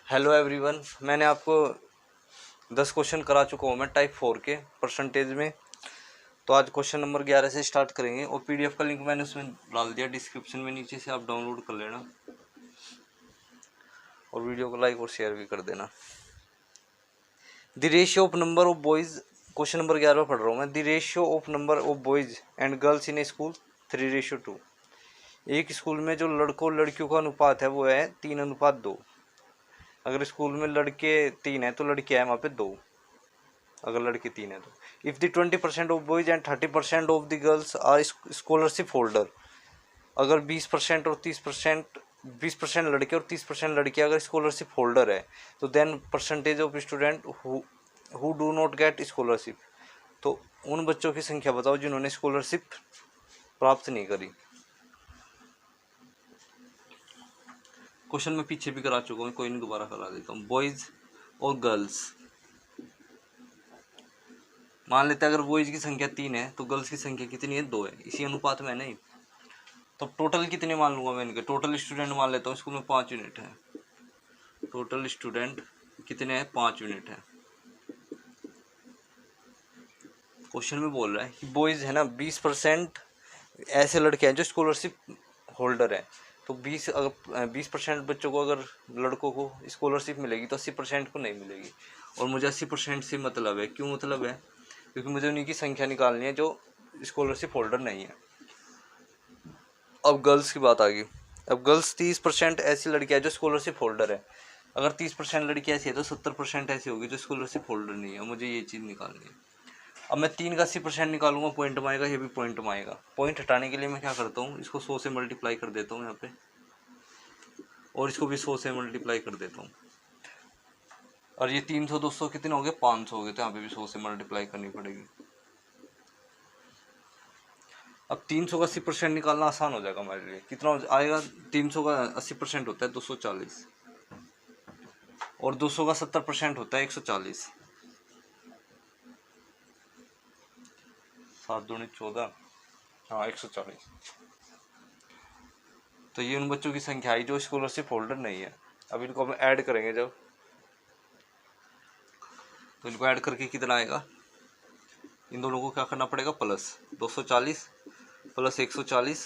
Hello everyone, मैंने आपको 10 question करा चुका हूँ मैं टाइप 4 के परसेंटेज में। तो आज क्वेश्चन नंबर 11 से स्टार्ट करेंगे और पीडीएफ का लिंक मैंने उसमें डाल दिया डिस्क्रिप्शन में, नीचे से आप डाउनलोड कर लेना और वीडियो को लाइक और शेयर भी कर देना। The ratio of number of boys, question number 11 पढ़ रहा हूँ मैं। The ratio of number of boys and girls in A school 3:2। एक स्कूल में जो लड़कों लड़कियों का अनुपात है वो है 3:2। अगर स्कूल में लड़के 3 हैं तो लड़कियां हैं वहाँ पे 2। अगर लड़के 3 है तो if the 20% of boys and 30% of the girls are scholarship holder, अगर 20% और 30%, 20% लड़के और 30% लड़कियां अगर स्कॉलरशिप होल्डर है तो then percentage of student who do not get scholarship, तो उन बच्चों की संख्या बताओ जिन्होंने स्कॉलरशिप प्राप्त नहीं करी। क्वेश्चन मैं पीछे भी करा चुका हूँ, कोई नहीं दोबारा करा देता हूँ। बॉयज और गर्ल्स, मान लेते हैं अगर बॉयज की संख्या 3 है तो गर्ल्स की संख्या कितनी है? 2 है। इसी अनुपात में नहीं तो टोटल कितने मान लूंगा मैं इनके? टोटल स्टूडेंट मान लेता हूँ स्कूल में 5 यूनिट है। टोटल स्टूडेंट कितने हैं? 5 यूनिट है। क्वेश्चन में बोल रहा है कि बॉयज है ना 20% ऐसे लड़के हैं जो स्कॉलरशिप होल्डर है, तो 20% बच्चों को, अगर लड़कों को स्कॉलरशिप मिलेगी तो 80% को नहीं मिलेगी। और मुझे 80% से मतलब है। क्यों मतलब है? क्योंकि मुझे उन्हीं की संख्या निकालनी है जो स्कॉलरशिप होल्डर नहीं है। अब गर्ल्स की बात आ गई। अब गर्ल्स 30% ऐसी लड़कियां जो स्कॉलरशिप होल्डर है। अगर 30% लड़की ऐसी है तो 70% ऐसी होगी जो स्कॉलरशिप होल्डर नहीं है। मुझे ये चीज़ निकालनी है। अब मैं 3 का 80% निकालूंगा, पॉइंट में आएगा, ये भी पॉइंट में आएगा। पॉइंट हटाने के लिए मैं क्या करता हूँ, इसको 100 से मल्टीप्लाई कर देता हूँ यहाँ पे, और इसको भी 100 से मल्टीप्लाई कर देता हूँ। और ये 300 200 कितने हो गए? 500 हो गए। तो यहाँ पे भी 100 से मल्टीप्लाई करनी पड़ेगी। अब 300 का 80% निकालना आसान हो जाएगा हमारे लिए। कितना आएगा? 300 का 80% होता है 240, और 200 का 70% होता है 140। 7 दूनी 14, हाँ 140। तो ये उन बच्चों की संख्या आई जो स्कॉलरशिप होल्डर नहीं है। अब इनको हम ऐड करेंगे जब, तो इनको ऐड करके कितना आएगा? इन दोनों को क्या करना पड़ेगा? प्लस 240 प्लस 140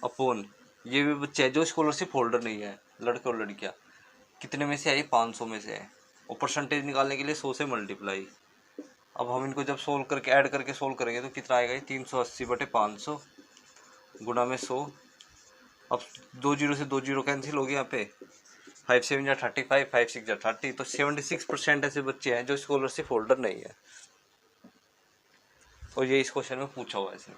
अपॉन ये भी बच्चे हैं जो स्कॉलरशिप होल्डर नहीं है, लड़के और लड़कियां। कितने में से आई? 500 में से है। और परसेंटेज निकालने के लिए 100 से मल्टीप्लाई। अब हम इनको जब सोल्व करके ऐड करके सोल्व करेंगे तो कितना आएगा? 380/500 गुणा में 100। अब 2 जीरो से 2 जीरो कैंसिल हो गया यहाँ पे। 5 7 जा 35, 5 6 जा 30। तो 76% ऐसे बच्चे हैं जो स्कॉलरशिप होल्डर नहीं है। और ये इस क्वेश्चन में पूछा हुआ है इसने।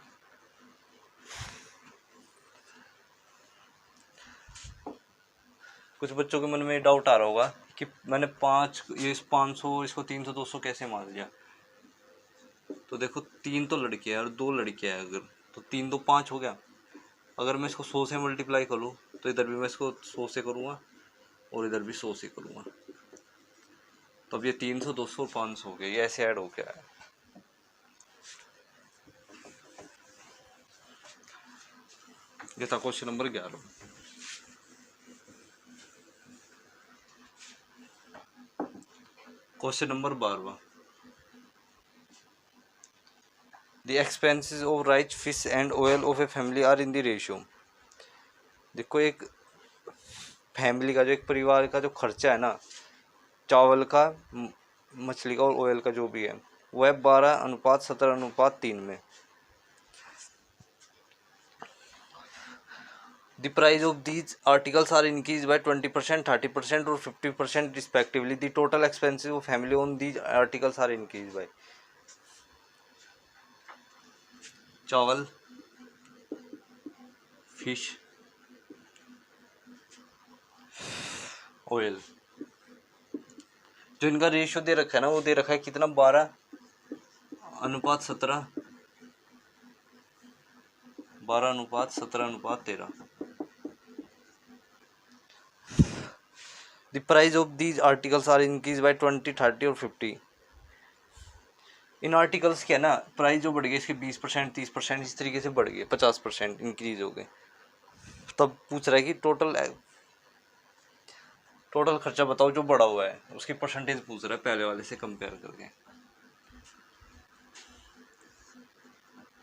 कुछ बच्चों के मन में डाउट आ रहा होगा कि मैंने 5, ये 500, इसको 300 200 कैसे मान लिया। तो देखो 3 तो लड़के हैं और 2 लड़कियां हैं, अगर तो 3 2 5 हो गया। अगर मैं इसको 100 से मल्टीप्लाई करूँ तो इधर भी मैं इसको 100 से करूँगा और इधर भी 100 से करूँगा। तो अब ये 300 200 500 हो गया, ये ऐसे ऐड हो गया है। ये था question number 11। Question number 12। The expenses of rice fish and oil of a family are in the ratio. देखो एक फैमिली का, जो एक परिवार का जो खर्चा है ना, चावल का, मछली का और ऑयल का जो भी है, वो है 12:17:3 में। The price of these articles are increased by 20%, 30% or 50% respectively. The total expenses of family on these articles are increased by चावल, फिश, ऑयल। जो इनका रेशियो दे रखा है ना, वो दे रखा है कितना? 12:17, 12:17:13। The price of these articles are increased by 20, 30 और 50। इन आर्टिकल्स के है ना प्राइस जो बढ़ गए इसके 20%, 30%, इस तरीके से बढ़ गए, 50% इंक्रीज हो गए। तब पूछ रहा है कि टोटल टोटल खर्चा बताओ जो बढ़ा हुआ है, उसकी परसेंटेज पूछ रहा है पहले वाले से कंपेयर करके।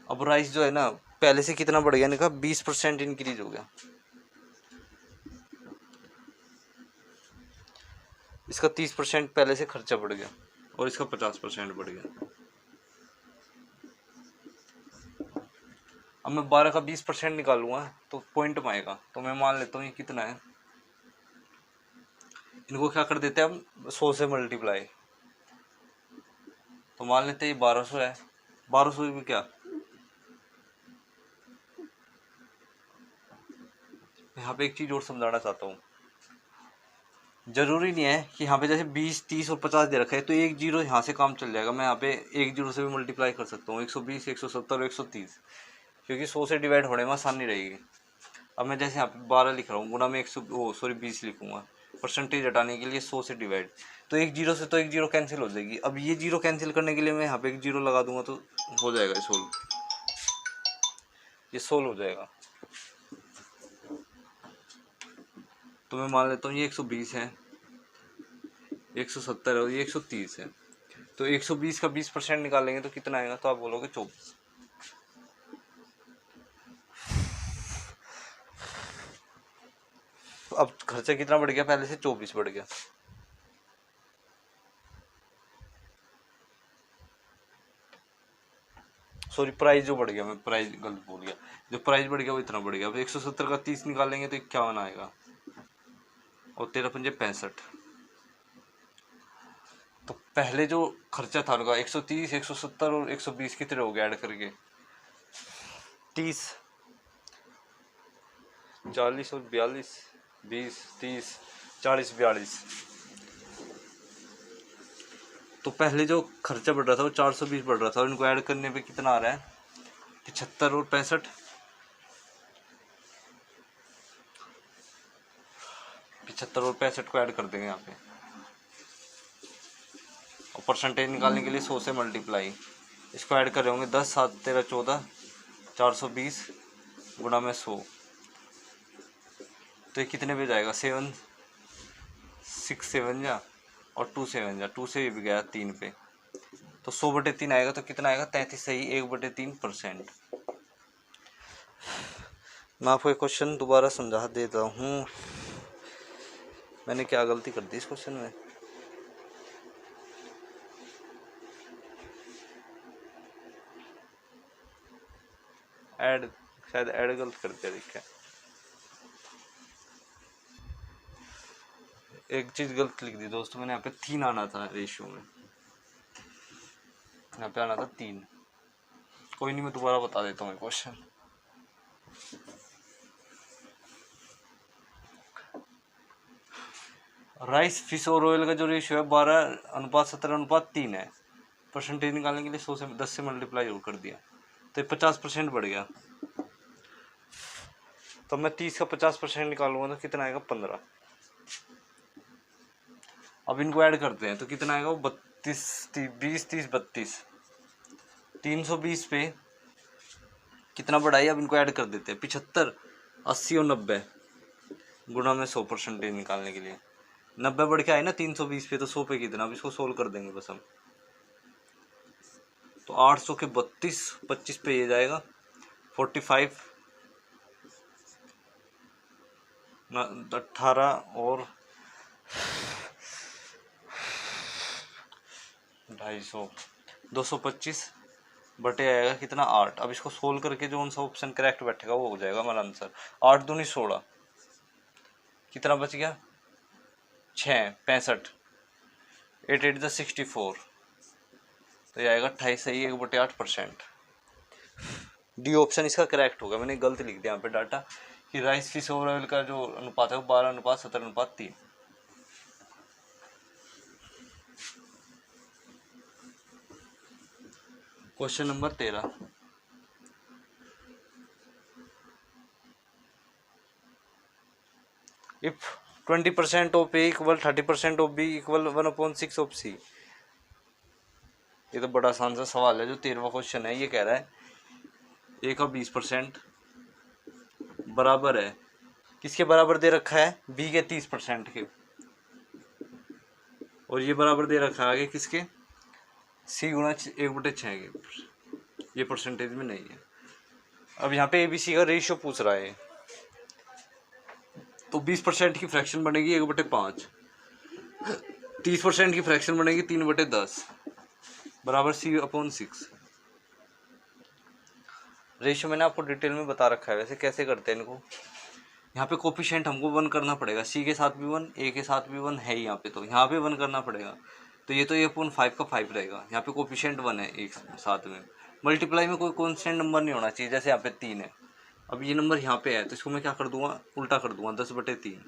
अब राइस जो है ना पहले से कितना बढ़ गया, इनका 20% इंक्रीज हो गया, इसका 30% पहले से खर्चा बढ़ गया और इसका 50% बढ़ गया। अब मैं 12 का 20% निकालूंगा तो पॉइंट में आएगा, तो मैं मान लेता हूँ ये कितना है। इनको क्या कर देते हैं हम, 100 से मल्टीप्लाई, तो मान लेते हैं ये 1200 है। 1200 में क्या, यहाँ पे एक चीज और समझाना चाहता हूँ। जरूरी नहीं है कि यहाँ पे जैसे 20, 30 और 50 दे रखा है तो एक जीरो यहाँ से काम चल जाएगा। मैं यहाँ पे एक जीरो से भी मल्टीप्लाई कर सकता हूँ, 120, 170, 130, क्योंकि 100 से डिवाइड होने में आसानी रहेगी। अब मैं जैसे यहाँ पे 12 लिख रहा हूँ, गुणा में 20 लिखूंगा, परसेंटेज हटाने के लिए 100 से डिवाइड, तो एक जीरो से तो एक जीरो कैंसिल हो जाएगी। अब ये जीरो कैंसिल करने के लिए मैं यहाँ पे एक जीरो लगा दूंगा तो हो जाएगा ये सोल्व हो जाएगा। तो मैं मान लेता हूँ ये 120 है, 170 है और ये 130 है। तो 120 का 20% निकालेंगे तो कितना आएगा, तो आप बोलोगे 24। अब खर्चा कितना बढ़ गया, पहले से 24 बढ़ गया। सॉरी, प्राइस जो बढ़ गया, मैं प्राइस गलत बोल गया, जो प्राइस बढ़ गया वो इतना बढ़ गया। अब 170 का 30 निकालेंगे तो 51 आएगा और 13 पंजे 65। तो पहले जो खर्चा था उनका 130, 170 और 120 कितने हो गए ऐड करके, 30, 40 और 42, 20, 30, 40, 42। तो पहले जो खर्चा बढ़ रहा था वो 420 बढ़ रहा था और इनको ऐड करने पे कितना आ रहा है, 75 और 65। 75 और 65 को ऐड कर देंगे यहाँ पे, और परसेंटेज निकालने के लिए 100 से मल्टीप्लाई, इसको ऐड कर रहे होंगे 10, 7, 13, 14, 420 गुणा में 100, तो ये कितने पे जाएगा, 7, 6 7 जा और 2 7 जा, 2 से ये भी गया 3 पे, तो 100/3 आएगा। तो कितना आएगा, 33 सही, 1/3%। मैं आपको एक क्वेश्चन दोबारा समझा देता हूँ, मैंने क्या गलती कर दी इस क्वेश्चन में। ऐड, शायद ऐड गलत कर दिया, देखा एक चीज गलत लिख दी दोस्तों, मैंने यहाँ पे 3 आना था रेशियो में, यहाँ पे आना था 3। कोई नहीं, मैं दोबारा बता देता हूँ क्वेश्चन। राइस, फिश और ऑयल का जो रेशियो है 12:17:3 है। परसेंटेज निकालने के लिए 100 से 10 से मल्टीप्लाई और कर दिया, तो 50% बढ़ गया। तो मैं 30 का 50% निकालूंगा तो कितना आएगा, 15। अब इनको ऐड करते हैं तो कितना आएगा, वो 32, 20, 30, 32, 320 पे कितना बढ़ाई। अब इनको ऐड कर देते हैं, 75, 80 और 90 गुणा में 100 परसेंटेज निकालने के लिए। 90 बढ़ के आए ना 320 पे, तो 100 पे कितना, अब इसको सोल्व कर देंगे बस हम। तो 800 के 32, 25 पे ये जाएगा 45, 18 और 250, 225 बटे आएगा कितना, 8। अब इसको सोल्व करके जो उनसा ऑप्शन करेक्ट बैठेगा वो हो जाएगा हमारा आंसर। 8 दूनी 16, कितना बच गया, 6, 65, 8 8 द 64, तो ये आएगा 28 सही, 1/8%। डी ऑप्शन इसका करेक्ट होगा। मैंने गलत लिख दिया यहाँ पे डाटा कि राइस, फिश और ऑयल का जो अनुपात है वो 12:17:3। Question number 13, if 20% of A equal 30% of B equal 1/6 of C. ये तो बड़ा आसान सा सवाल है। जो 13वां क्वेश्चन है ये कह रहा है ए का 20% बराबर है, किसके बराबर दे रखा है, बी के 30% के। और ये बराबर दे रखा है आगे किसके, सी गुणा 1/6 के, ये परसेंटेज में नहीं है। अब यहाँ पे ABC का रेशियो पूछ रहा है, तो 20% की फ्रैक्शन बनेगी 1/5, 30% की फ्रैक्शन बनेगी 3/10 बराबर C/6। रेशियो मैंने आपको डिटेल में बता रखा है, वैसे कैसे करते हैं इनको। यहाँ पे कोफिशिएंट हमको 1 करना पड़ेगा, C के साथ भी 1, A के साथ भी 1 है ही यहाँ पे, तो यहाँ पे 1 करना पड़ेगा। तो ये अपॉन 5 का 5 रहेगा, यहाँ पे कोफिशिएंट 1 है एक साथ में। मल्टीप्लाई में कोई कॉन्स्टेंट नंबर नहीं होना चाहिए, जैसे यहाँ पे 3 है। अब ये नंबर यहाँ पे है तो इसको मैं क्या कर दूंगा, उल्टा कर दूंगा, 10/3।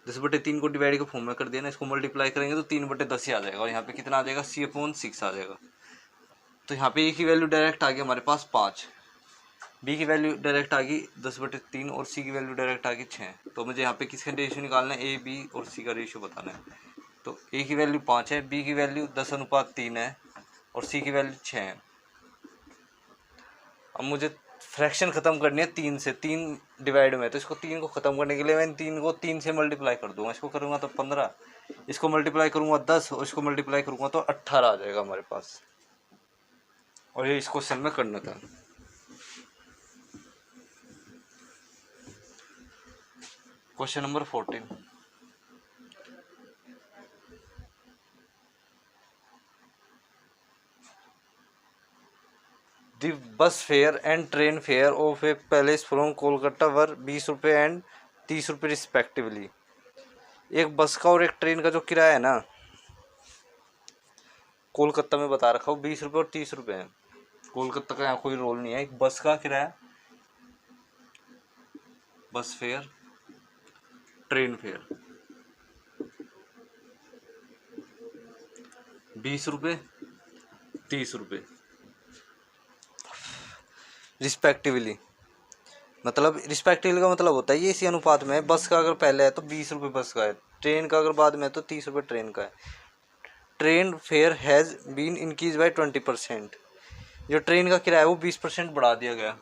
10/3 को डिवाइड के फॉर्म में कर दिया ना, इसको मल्टीप्लाई करेंगे तो 3/10 ही आ जाएगा, और यहाँ पे कितना आ जाएगा, C/6 आ जाएगा। तो यहाँ पे A की वैल्यू डायरेक्ट आ गई हमारे पास 5, B की वैल्यू डायरेक्ट आ गई 10/3 और C की वैल्यू डायरेक्ट आ गई 6। तो मुझे यहाँ पे किसका रेशियो निकालना है, A, B और C का रेशियो बताना है। तो A की वैल्यू 5 है, B की वैल्यू 10/3 है और C की वैल्यू 6 है। अब मुझे फ्रैक्शन खत्म करनी है 3 से, 3 डिवाइड में, तो इसको 3 को खत्म करने के लिए मैं 3 को 3 से मल्टीप्लाई कर दूंगा, इसको करूँगा तो 15, इसको मल्टीप्लाई करूँगा 10 और इसको मल्टीप्लाई करूँगा तो 18 आ जाएगा हमारे पास। और ये इस क्वेश्चन में करना था। Question number 14, the bus fare and train fare of a palace from Kolkata were 20 रुपये एंड 30 रुपये रिस्पेक्टिवली। एक बस का और एक ट्रेन का जो किराया है ना, कोलकाता में बता रखा हूँ 20 रुपये और 30 रुपये है। कोलकाता का यहाँ कोई रोल नहीं है। एक बस का किराया, बस फेयर, ट्रेन फेयर 20 रुपये 30 रुपये रिस्पेक्टिवली। मतलब रिस्पेक्टिवली का मतलब होता है ये इसी अनुपात में है। बस का अगर पहले है तो 20 रुपये बस का है, ट्रेन का अगर बाद में है तो 30 रुपये ट्रेन का है। Train fare has been increase by 20%। जो ट्रेन का किराया है वो 20% बढ़ा दिया गया।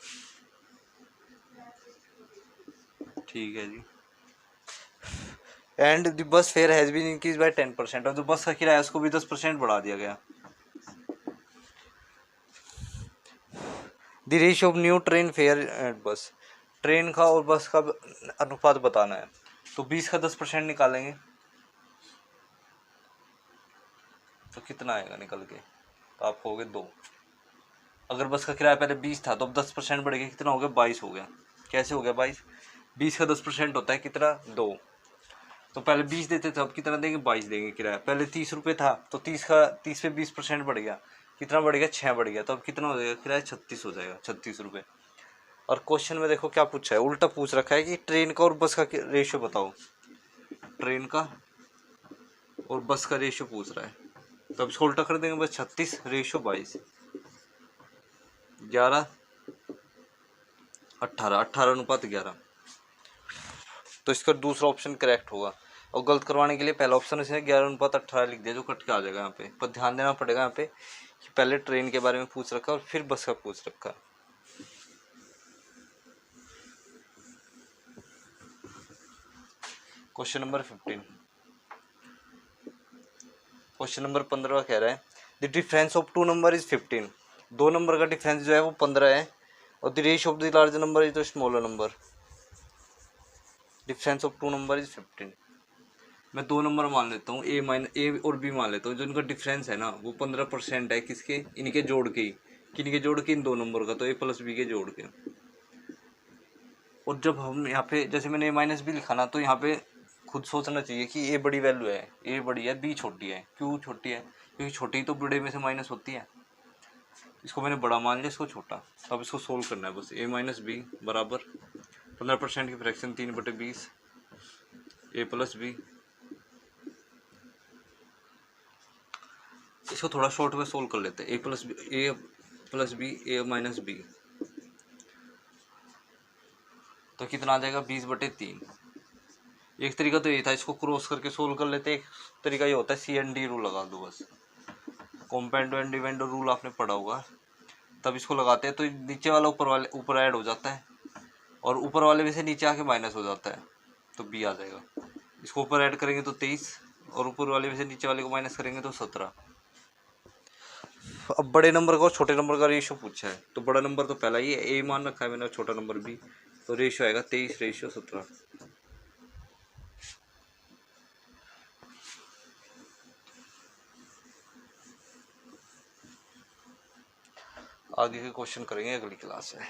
ठीक है जी। And the bus fare has been increase by 10%। और जो बस का किराया है उसको भी 10% बढ़ा दिया गया। The ratio of new train fair and बस, ट्रेन का और बस का अनुपात बताना है। तो 20 का 10% निकालेंगे तो कितना आएगा निकल के, तो आप हो गए 2। अगर बस का किराया पहले 20 था तो अब 10% बढ़ गया, कितना हो गया, 22 हो गया। कैसे हो गया 22? 20 का 10% होता है कितना, 2। तो पहले 20 देते थे, अब कितना देंगे, 22 देंगे किराया। पहले 30 रुपये था तो 30 पे 20% बढ़ गया, कितना बढ़ गया, 6 बढ़ गया। तो अब कितना हो जाएगा किराया, 36 हो जाएगा, 36 रुपये। और क्वेश्चन में देखो क्या पूछा है, उल्टा पूछ रखा है कि ट्रेन का और बस का रेशियो बताओ। ट्रेन का और बस का रेशियो पूछ रहा है, तो अब इसको उल्टा कर देंगे बस। 36 रेशियो 22, 11 18, 18:11। तो इसका दूसरा ऑप्शन करेक्ट होगा। और गलत करवाने के लिए पहला ऑप्शन इसने 11:18 लिख दिया, जो कट के आ जाएगा यहाँ पे। पर ध्यान देना पड़ेगा यहाँ पे कि पहले ट्रेन के बारे में पूछ रखा और फिर बस का पूछ रखा। क्वेश्चन नंबर 15, क्वेश्चन नंबर 15 कह रहा है the difference of 2 number is 15। 2 number का डिफरेंस जो है वो 15 है, और the ratio of the large number is the smaller number. Difference of 2 number is 15। मैं 2 नंबर मान लेता हूँ, ए और बी मान लेता हूँ। जो इनका डिफरेंस है ना वो 15% है, किसके, इनके जोड़ के ही। किनके जोड़ के, इन 2 नंबर का, तो ए प्लस बी के जोड़ के। और जब हम यहाँ पे जैसे मैंने A-B लिखा ना, तो यहाँ पे खुद सोचना चाहिए कि ए बड़ी वैल्यू है, ए बड़ी है, बी छोटी है। क्यों छोटी है? क्योंकि छोटी तो बड़े में से माइनस होती है। इसको मैंने बड़ा मान लिया, इसको छोटा। तो अब इसको सोल्व करना है बस। A-B बराबर 15% की फ्रैक्शन 3/20 ए प्लस बी। इसको थोड़ा शॉर्ट में सोल्व कर लेते हैं। ए प्लस बी A-B, तो कितना आ जाएगा, 20/3। एक तरीका तो ये था, इसको क्रॉस करके सोल्व कर लेते। एक तरीका ये होता है CND रूल लगा दो बस। कॉम्पेंडो एंड डिवेंडो रूल आपने पढ़ा होगा, तब इसको लगाते हैं तो नीचे वाला ऊपर ऐड हो जाता है, और ऊपर वाले में से नीचे आके माइनस हो जाता है, तो बी आ जाएगा। इसको ऊपर ऐड करेंगे तो 23 और ऊपर वाले में से नीचे वाले को माइनस करेंगे तो 17। अब बड़े नंबर का और छोटे नंबर का रेशियो पूछा है, तो बड़ा नंबर तो पहला ही ए मान रखा है मैंने, छोटा नंबर भी, तो रेशियो आएगा 23:17। आगे के क्वेश्चन करेंगे अगली क्लास में।